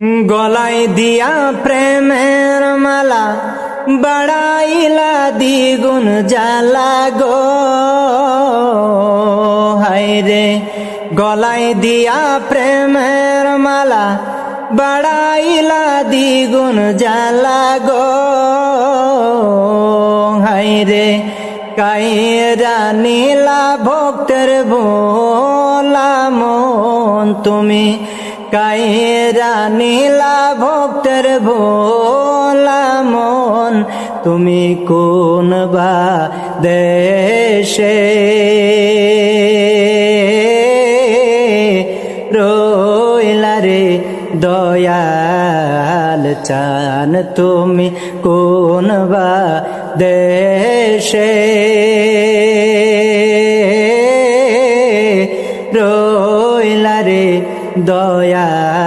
গলায় দিয়া প্রেমের মালা বাড়াইলা দ্বিগুণ জ্বালা গো হায়রে। গলায় দিয়া প্রেমের মালা বাড়াইলা দ্বিগুণ জ্বালা গো হায়রে। কায়রা নীলা ভক্তের ভোলা মন তুমি, কায়রা নীলা ভক্তের ভোলা মন তুমি কোন বা দেশে রইলা রে দয়াল চান তুমি কোন বা দেশে রইলা রে দয়াল